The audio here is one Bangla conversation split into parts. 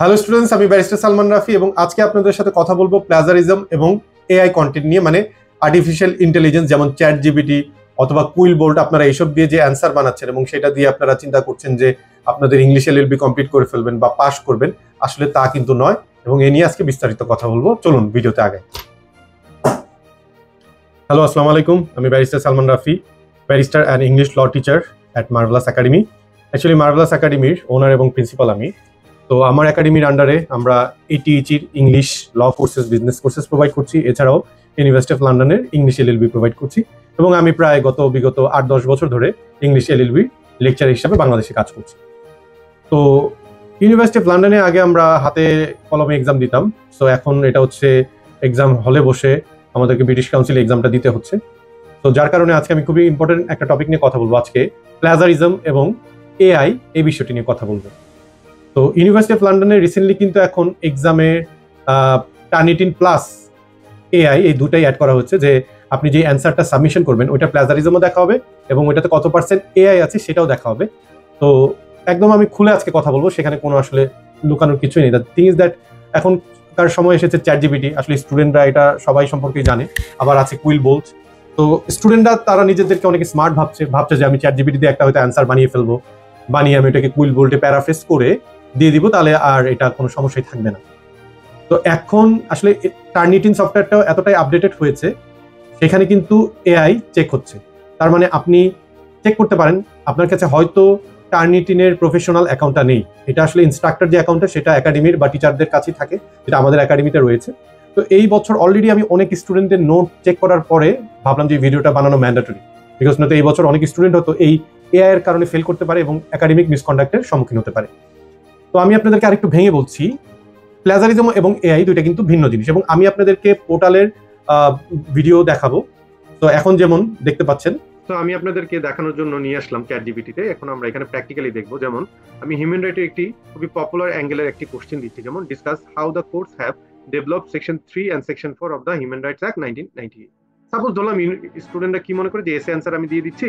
হ্যালো স্টুডেন্টস, আমি ব্যারিস্টার সালমান রাফি এবং আজকে আপনাদের সাথে কথা বলবো প্লাজারিজম এবং এআই কন্টেন্ট নিয়ে, মানে আর্টিফিশিয়াল ইন্টেলিজেন্স যেমন চ্যাট জিপিটি অথবা কুইল বোল্ট। আপনারা এইসব দিয়ে যে অ্যান্সার বানাচ্ছেন এবং সেটা দিয়ে আপনারা চিন্তা করছেন যে আপনাদের ইংলিশ এলএলবি কমপ্লিট করে ফেলবেন বা পাস করবেন, আসলে তা কিন্তু নয়। এবং এ নিয়ে আজকে বিস্তারিত কথা বলবো, চলুন ভিডিওতে আগে। হ্যালো, আসসালামু আলাইকুম। আমি barrister Salman Rafi, barrister and English law teacher at Marvellous Academy. Actually Marvellous একাডেমির ওনার এবং প্রিন্সিপাল আমি। তো আমার একাডেমির আন্ডারে আমরা এটিইচির ইংলিশ ল কোর্সেস, বিজনেস কোর্সেস প্রোভাইড করছি। এছাড়াও ইউনিভার্সিটি অফ লন্ডনের ইংলিশ এলএলবি প্রোভাইড করছি এবং আমি প্রায় বিগত 8-10 বছর ধরে ইংলিশ এলএলবি লেকচার হিসাবে বাংলাদেশে কাজ করছি। তো ইউনিভার্সিটি অফ লন্ডনে আগে আমরা হাতে কলমে এক্সাম দিতাম, সো এখন এটা হচ্ছে এক্সাম হলে বসে আমাদেরকে ব্রিটিশ কাউন্সিল এক্সামটা দিতে হচ্ছে। তো যার কারণে আজকে আমি খুবই ইম্পর্টেন্ট একটা টপিক নিয়ে কথা বলবো। আজকে প্লাজারিজম এবং এআই এই বিষয়টি নিয়ে কথা বলবো। তো ইউনিভার্সিটি অফ লন্ডনে রিসেন্টলি কিন্তু এখন এক্সামে টার্নিটিন প্লাস এআই এই দুটাই অ্যাড করা হচ্ছে, যে আপনি যে অ্যান্সারটা সাবমিশন করবেন ওইটা প্লাজারিজমও দেখা হবে এবং ওইটাতে কত পার্সেন্ট এআই আছে সেটাও দেখা হবে। তো একদম আমি খুলে আজকে কথা বলবো, সেখানে কোনো আসলে লুকানোর কিছুই নেই। দ্য থিং ইজ দ্যাট এখনকার সময় এসেছে চ্যাট জিপিটি, আসলে স্টুডেন্টরা এটা সবাই সম্পর্কেই জানে। আবার আছে কুইল বোল্ট। তো স্টুডেন্টরা তারা নিজেদেরকে অনেক স্মার্ট ভাবছে যে আমি চ্যাট জিপিটি দিয়ে একটা হয়তো অ্যান্সার বানিয়ে ফেলবো, বানিয়ে আমি এটাকে কুইল বোল্টে প্যারাফ্রেজ করে দিয়ে দিব, তাহলে আর এটা কোনো সমস্যাই থাকবে না। তো এখন আসলে টার্নিটিন সফটওয়্যারটাও এতটাই আপডেটেড হয়েছে, সেখানে কিন্তু এআই চেক হচ্ছে। তার মানে আপনি চেক করতে পারেন আপনার কাছে হয়তো টার্নিটিনের প্রফেশনাল অ্যাকাউন্টটা নেই, এটা আসলে ইনস্ট্রাক্টর যে অ্যাকাউন্টটা সেটা একাডেমির বা টিচারদের কাছেই থাকে, যেটা আমাদের একাডেমিতে রয়েছে। তো এই বছর অলরেডি আমি অনেক স্টুডেন্টদের নোট চেক করার পরে ভাবলাম যে ভিডিওটা বানানো ম্যান্ডেটরি, বিকজ নয়তো এই বছর অনেক স্টুডেন্ট হয়তো এই এআই এর কারণে ফেল করতে পারে এবং একাডেমিক মিসকন্ডাক্টের সম্মুখীন হতে পারে। তো আমি আপনাদেরকে আরেকটু ভেঙে বলছি, প্লাজারিজম এবং এআই দুইটা কিন্তু ভিন্ন জিনিস এবং আমি আপনাদেরকে পোর্টালের ভিডিও দেখাবো। তো এখন যেমন দেখতে পাচ্ছেন, তো আমি আপনাদেরকে দেখানোর জন্য নিয়ে আসলাম চ্যাট জিপিটিতে। এখন আমরা এখানে প্র্যাকটিক্যালি দেখবো। যেমন আমি হিউম্যান রাইটের একটি খুবই পপুলার অ্যাঙ্গেলের একটি কোশ্চেন দিচ্ছি, যেমন discuss how the courts have developed section 3 and section 4 of the Human Rights Act 1998। Suppose ধরলাম স্টুডেন্টরা কি মনে করে যে এসে অ্যান্সার আমি দিয়ে দিচ্ছি,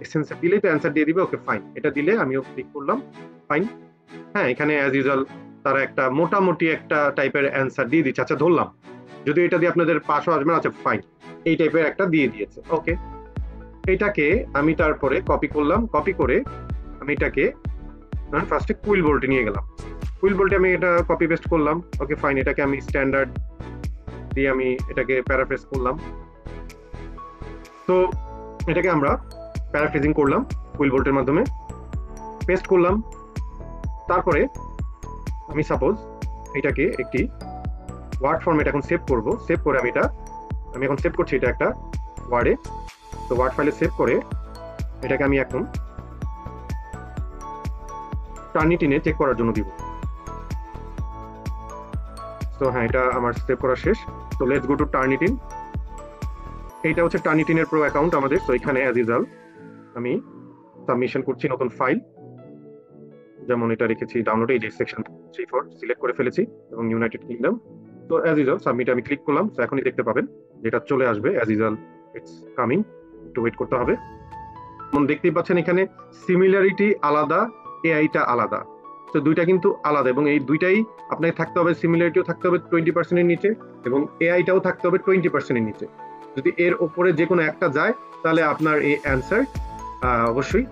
এসে অ্যান্সার দিলেই তো অ্যান্সার দিয়ে দিবে, ওকে ফাইন। এটা দিলে আমিও ক্লিক করলাম, ফাইন। হ্যাঁ, এখানে অ্যাজ ইউজুয়াল তারা একটা মোটামুটি একটা টাইপের অ্যান্সার দিয়ে দিচ্ছে। আচ্ছা ধরলাম যদি এটা দিয়ে আপনাদের পাশও আসবে না, আচ্ছা ফাইন, এই টাইপের একটা দিয়ে দিয়েছে, ওকে। এটাকে আমি তারপরে কপি করলাম, কপি করে আমি এটাকে ফার্স্টে কুইল বোল্টে নিয়ে গেলাম। কুইল বোল্টে আমি এটা কপি পেস্ট করলাম, ওকে ফাইন। এটাকে আমি স্ট্যান্ডার্ড দিয়ে আমি এটাকে প্যারাফ্রেজ করলাম। তো এটাকে আমরা প্যারাফ্রেজিং করলাম কুইল বোল্টের মাধ্যমে, পেস্ট করলাম। তারপরে আমি সাপোজ এটাকে একটি ওয়ার্ড ফরম্যাট এখন সেভ করব। সেভ করে আমি এখন সেভ করছি এটা একটা ওয়ার্ডে। তো ওয়ার্ড ফাইলে সেভ করে এটাকে আমি এখন টার্নিটিনে চেক করার জন্য দিব। তো হ্যাঁ, এটা আমার সেভ করা শেষ। তো লেটস গো টু টার্নিটিন। এইটা হচ্ছে টার্নিটিনের প্রো অ্যাকাউন্ট আমাদের। তো এখানে অ্যাজ ইউজুয়াল আমি সাবমিশন করছি নতুন ফাইল, যেমন এটা রেখেছি ডাউনলোডে, এই যে সেকশন 3-4 সিলেক্ট করে ফেলেছি এবং ইউনাইটেড কিংডম। তো অ্যাজ ইউজুয়াল সাবমিট আমি ক্লিক করলাম। তো এখনই দেখতে পাবেন যেটা চলে আসবে, অ্যাজ ইউজুয়াল ইটস কামিং, একটু ওয়েট করতে হবে। যেমন দেখতেই পাচ্ছেন এখানে সিমিলারিটি আলাদা, এআইটা আলাদা। তো দুইটা কিন্তু আলাদা এবং এই দুইটাই আপনাকে থাকতে হবে। সিমিলারিটিও থাকতে হবে 20% এর নিচে এবং এআইটাও থাকতে হবে 20% এর নিচে। যদি এর উপরে যে কোনো একটা যায় তাহলে আপনার এই অ্যান্সার অবশ্যই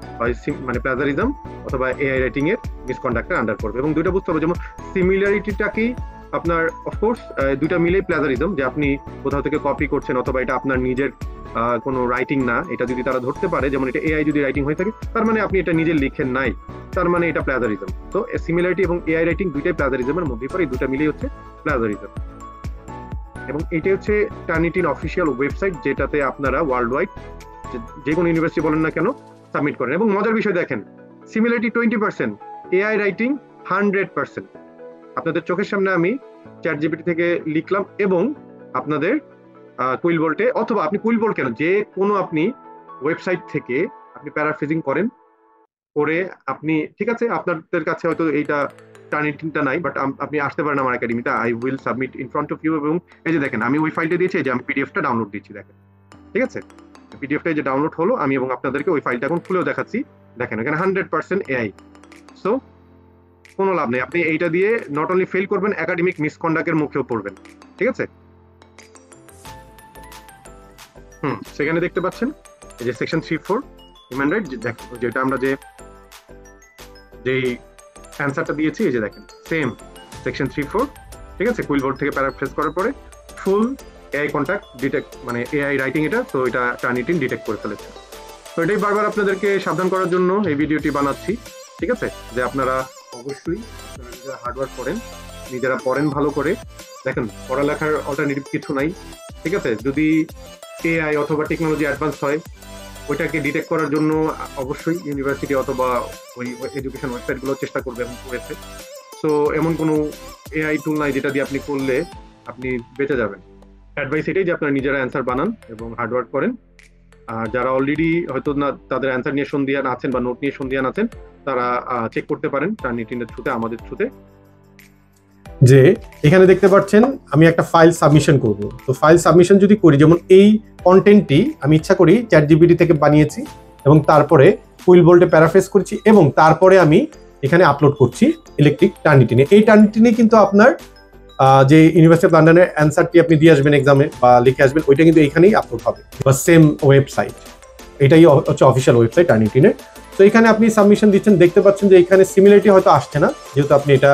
মানে প্লাজারিজম অথবা এআই রাইটিং এর মিসকন্ডাক্টের আন্ডার পড়বে। এবং দুইটা বুঝতে হবে, যেমন সিমিলারিটিটাকেই আপনার অফকোর্স দুইটা মিলেই প্লাজারিজম, যে আপনি কোথাও থেকে কপি করছেন অথবা এটা আপনার নিজের কোনো রাইটিং না, এটা যদি তারা ধরতে পারে, যেমন এটা এআই যদি রাইটিং হয়ে থাকে তার মানে আপনি এটা নিজে লিখেন নাই, তার মানে এটা প্লাজারিজম। তো সিমিলারিটি এবং এআই রাইটিং দুইটাই প্লাজারিজমের মধ্যেই পড়ে, এই দুটা মিলেই হচ্ছে প্লাজারিজম। এবং এটাই হচ্ছে টার্নিটিন অফিসিয়াল ওয়েবসাইট, যেটাতে আপনারা ওয়ার্ল্ড ওয়াইড যে কোনো ইউনিভার্সিটি বলেন না কেন সাবমিট করেন। এবং মজার বিষয় দেখেন, সিমিলারিটি 20%, এআই রাইটিং 100%। আপনাদের চোখের সামনে আমি চ্যাট জিপিটি থেকে লিখলাম এবং আপনাদের কুইল বোল্টে, অথবা আপনি কুইল বোল্ট কেন, যে কোনো আপনি ওয়েবসাইট থেকে আপনি প্যারাফ্রেজিং করেন, করে আপনি, ঠিক আছে আপনাদের কাছে হয়তো এইটা টার্নিটিনটা নাই, বাট আপনি আসতে পারেন আমার একাডেমিতে, I will submit in front of you. এবং এই যে দেখেন আমি ওই ফাইলটা দিয়েছি, এই যে আমি পিডিএফটা ডাউনলোড দিচ্ছি, দেখেন ঠিক আছে, পিডিএফটা যে ডাউনলোড হলো আমি এবং আপনাদেরকে ওই ফাইলটা এখন খুলেও দেখাচ্ছি। দেখেন এখানে 100% এআই। সো কোনো লাভ নেই। আপনি এইটা দিয়ে নট অনলি ফেল করবেন, একাডেমিক মিসকন্ডাক্টের মুখেও পড়বেন। ঠিক আছে, সেখানে দেখতে পাচ্ছেন এই যে সেকশন 3.4 হিউম্যান রাইট, দেখো যেটা আমরা যেই অ্যান্সারটা দিয়েছি, এই যে দেখেন সেম সেকশন 3.4। ঠিক আছে, কুইল বোর্ড থেকে প্যারাফ্রেজ করার পরে ফুল এআই কন্ট্যাক্ট ডিটেক্ট, মানে এআই রাইটিং এটা, তো এটা টার্নিটিন ডিটেক্ট করে ফেলেছে। তো এটাই বারবার আপনাদেরকে সাবধান করার জন্য এই ভিডিওটি বানাচ্ছি। ঠিক আছে, যে আপনারা অবশ্যই নিজেরা হার্ডওয়ার্ক করেন, নিজেরা পড়েন ভালো করে। দেখেন পড়ালেখার অল্টারনেটিভ কিছু নাই। ঠিক আছে, যদি এআই অথবা টেকনোলজি অ্যাডভান্স হয়, ওইটাকে ডিটেক্ট করার জন্য অবশ্যই ইউনিভার্সিটি অথবা ওই এডুকেশন ওয়েবসাইটগুলো চেষ্টা করবে এবং করেছে। সো এমন কোনো এআই টুল নাই যেটা দিয়ে আপনি করলে আপনি বেঁচে যাবেন। অ্যাডভাইস এটাই যে আপনারা নিজেরা অ্যান্সার বানান এবং হার্ডওয়ার্ক করেন। আর যারা অলরেডি হয়তো না তাদের অ্যান্সার নিয়ে সন্দিহান আছেন বা নোট নিয়ে সন্দিহান আছেন, তারা চেক করতে পারেন টার্নিটিনের থ্রুতে, আমাদের থ্রুতে। যে এখানে দেখতে পাচ্ছেন আমি একটা ফাইল সাবমিশন করব। তো ফাইল সাবমিশন যদি করি, যেমন এই কন্টেন্টটি আমি ইচ্ছা করি চ্যাটজিপিটি থেকে বানিয়েছি এবং তারপরে কুইল বোল্টে প্যারাফ্রেজ করছি এবং তারপরে আমি এখানে আপলোড করছি ইলেকট্রিক টার্নিটিনে। এই টার্নিটিনে কিন্তু আপনার যে ইউনিভার্সিটি অফ লন্ডনের অ্যান্সারটি আপনি দিয়ে আসবেন এক্সামে বা লিখে আসবেন, ওইটা কিন্তু এখানেই আপলোড হবে বা সেম ওয়েবসাইট, এটাই হচ্ছে অফিসিয়াল ওয়েবসাইট টার্নিটিনের। তো এখানে আপনি সাবমিশন দিচ্ছেন, দেখতে পাচ্ছেন যে এখানে সিমিলারিটি হয়তো আসছে না, যেহেতু আপনি এটা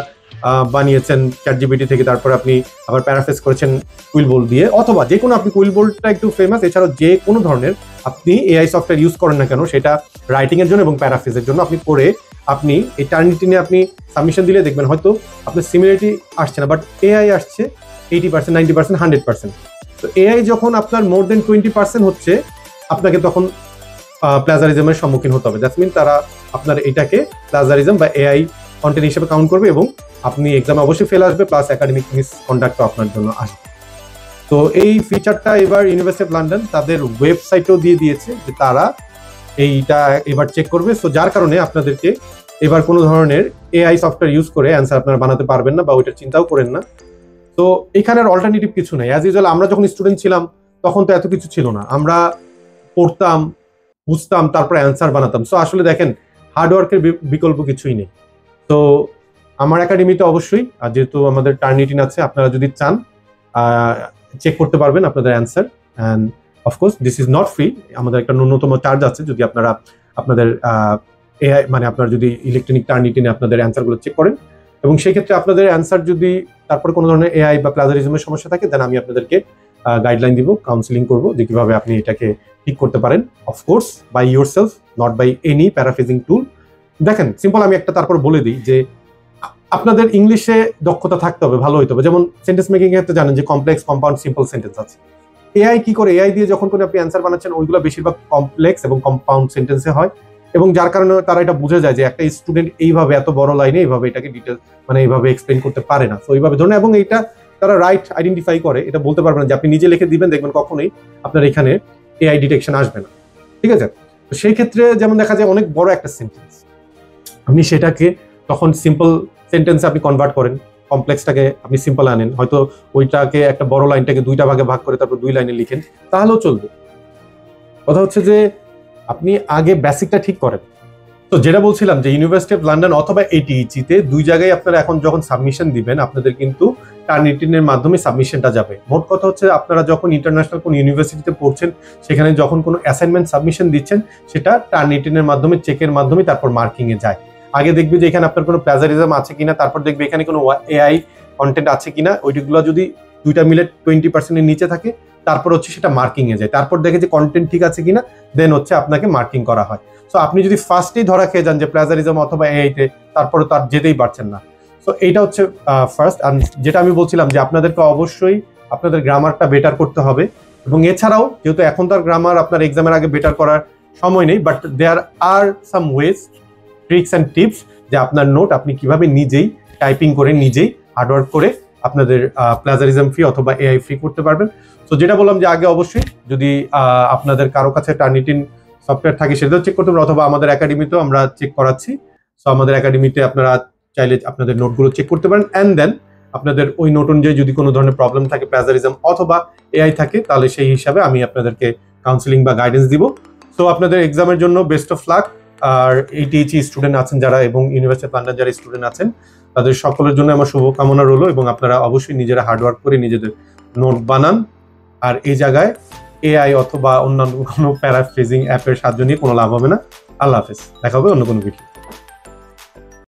বানিয়েছেন চ্যাটজিপিটি থেকে, তারপর আপনি আবার প্যারাফ্রেজ করেছেন কুইল বোল্ট দিয়ে, অথবা যে কোনো আপনি কুইল বোল্টটা একটু ফেমাস, এছাড়াও যে কোনো ধরনের আপনি এআই সফটওয়্যার ইউজ করেন না কেন, সেটা রাইটিং এর জন্য এবং প্যারাফ্রেজের জন্য আপনি করে আপনি এই টার্নিটিনে আপনি সাবমিশন দিলে দেখবেন হয়তো আপনার সিমিলারিটি আসছে না, বাট এআই আসছে 80%, 90%, 100%। তো এআই যখন আপনার মোর দেন 20% হচ্ছে, আপনাকে তখন প্লাজারিজমের সম্মুখীন হতে হবে। দ্যাটস মিন তারা আপনার এটাকে প্লাজারিজম বা এআই কন্টেন্ট হিসেবে কাউন্ট করবে এবং আপনি এক্সামে অবশ্যই ফেল আসবে, প্লাস একাডেমিক মিসকন্ডাক্টও আপনার জন্য আসবে। তো এই ফিচারটা এবার ইউনিভার্সিটি অফ লন্ডন তাদের ওয়েবসাইটেও দিয়ে দিয়েছে যে তারা এইটা এবার চেক করবে। সো যার কারণে আপনাদেরকে এবার কোনো ধরনের এআই সফটওয়্যার ইউজ করে অ্যান্সার আপনারা বানাতে পারবেন না বা ওইটার চিন্তাও করেন না। তো এখানের অল্টারনেটিভ কিছু নেই। অ্যাজ ইউজুয়াল আমরা যখন স্টুডেন্ট ছিলাম তখন তো এত কিছু ছিল না, আমরা পড়তাম, বুঝতাম, তারপরে অ্যান্সার বানাতাম। সো আসলে দেখেন হার্ডওয়ার্কের বিকল্প কিছুই নেই। তো আমার একাডেমিতে অবশ্যই, আর যেহেতু আমাদের টার্নিটিন আছে, আপনারা যদি চান চেক করতে পারবেন আপনাদের answer. And of course this is not free, আমাদের একটা ন্যূনতম চার্জ আছে যদি আপনারা আপনাদের এআই মানে আপনার যদি ইলেকট্রনিক টার্নিটিনে আপনাদের অ্যান্সারগুলো চেক করেন, এবং সেই ক্ষেত্রে আপনাদের অ্যান্সার যদি তারপরে কোনো ধরনের এআই বা প্লাজারিজমের সমস্যা থাকে, দেন আমি আপনাদেরকে গাইডলাইন দিব, কাউন্সিলিং করব যে কিভাবে আপনি এটাকে ঠিক করতে পারেন। Of course by yourself, not by any paraphrasing tool. দেখেন সিম্পল আমি একটা তারপর বলে দিই যে আপনাদের ইংলিশে দক্ষতা থাকতে হবে, ভালো হইতে হবে। যেমন সেন্টেন্স মেকিং এর তো জানেন যে কমপ্লেক্স, কম্পাউন্ড, সিম্পল সেন্টেন্স আছে। এআই কি করে, এআই দিয়ে যখন কোনো আপনি অ্যান্সার বানাচ্ছেন ওইগুলো বেশিরভাগ কমপ্লেক্স এবং কম্পাউন্ড সেন্টেন্সে হয়, এবং যার কারণে তারা এটা বুঝে যায় যে একটা স্টুডেন্ট এইভাবে এত বড় লাইনে এইভাবে এটাকে ডিটেল মানে এইভাবে এক্সপ্লেন করতে পারে না। তো এইভাবে ধরুন, এবং এইটা তারা রাইট আইডেন্টিফাই করে, এটা বলতে পারবেন না যে আপনি নিজে লিখে দিবেন, দেখবেন কখনোই আপনার এখানে এআই ডিটেকশন আসবে না। ঠিক আছে, তো সেই ক্ষেত্রে যেমন দেখা যায় অনেক বড় একটা সেন্টেন্স, আপনি সেটাকে তখন সিম্পল সেন্টেন্সে আপনি কনভার্ট করেন, কমপ্লেক্সটাকে আপনি সিম্পল আনেন, হয়তো ওইটাকে একটা বড় লাইনটাকে দুইটা ভাগে ভাগ করে তারপর 2 লাইনে লিখেন, তাহলেও চলবে। কথা হচ্ছে যে আপনি আগে বেসিকটা ঠিক করেন। তো যেটা বলছিলাম যে ইউনিভার্সিটি অফ লন্ডন অথবা এটিইচিতে দুই জায়গায় আপনারা এখন যখন সাবমিশন দিবেন, আপনাদের কিন্তু টার্নিটিনের মাধ্যমে সাবমিশনটা যাবে। মোট কথা হচ্ছে আপনারা যখন ইন্টারন্যাশনাল কোনো ইউনিভার্সিটিতে পড়ছেন, সেখানে যখন কোনো অ্যাসাইনমেন্ট সাবমিশন দিচ্ছেন, সেটা টার্নিটিনের মাধ্যমে, চেকের মাধ্যমে তারপর মার্কিং এ যায়। আগে দেখবে যে এখানে আপনার কোনো প্লাজারিজম আছে কিনা, তারপর দেখবে এখানে কোনো এআই কন্টেন্ট আছে কিনা, ওইগুলো যদি দুইটা মিলে 20%-এর নিচে থাকে, তারপর হচ্ছে সেটা মার্কিং এ যায়। তারপর দেখে যে কন্টেন্ট ঠিক আছে কিনা, দেন হচ্ছে আপনাকে মার্কিং করা হয়। সো আপনি যদি ফার্স্টেই ধরা খেয়ে যান যে প্লাজারিজম অথবা এআইতে, তারপরে তার যেতেই পারছেন না। সো এইটা হচ্ছে ফার্স্ট। আর যেটা আমি বলছিলাম যে আপনাদেরকে অবশ্যই আপনাদের গ্রামারটা বেটার করতে হবে, এবং এছাড়াও যেহেতু এখন তার গ্রামার আপনার এক্সামের আগে বেটার করার সময় নেই, but there are some ways, tricks and tips যে আপনার নোট আপনি কিভাবে নিজেই টাইপিং করে, নিজেই হার্ডওয়ার্ক করে আপনাদের প্লাজারিজম ফ্রি অথবা এআই ফ্রি করতে পারবেন। তো যেটা বললাম যে আগে অবশ্যই যদি আপনাদের কারো কাছে টার্নিটিন সফটওয়্যার থাকে সেটাও চেক করতে পারেন, অথবা আমাদের একাডেমিতেও আমরা চেক করাচ্ছি। সো আমাদের একাডেমিতে আপনারা চাইলে আপনাদের নোটগুলো চেক করতে পারেন, অ্যান্ড দেন আপনাদের ওই নোট অনুযায়ী যদি কোনো ধরনের প্রবলেম থাকে, প্লাজারিজম অথবা এআই থাকে, তাহলে সেই হিসাবে আমি আপনাদেরকে কাউন্সিলিং বা গাইডেন্স দিব। সো আপনাদের এক্সামের জন্য বেস্ট অফ লাক। আর এইটিএইচি স্টুডেন্ট আছেন যারা এবং ইউনিভার্সিটি অফ লন্ডন যারা স্টুডেন্ট আছেন তাদের সকলের জন্য আমার শুভকামনা রইলো, এবং আপনারা অবশ্যই নিজেরা হার্ডওয়ার্ক করে নিজেদের নোট বানান। আর এই জায়গায় এআই অথবা অন্যান্য কোনো প্যারাফ্রেজিং অ্যাপের সাহায্য নিয়ে কোনো লাভ হবে না। আল্লাহ হাফেজ, দেখা হবে অন্য কোনো ভিডিও।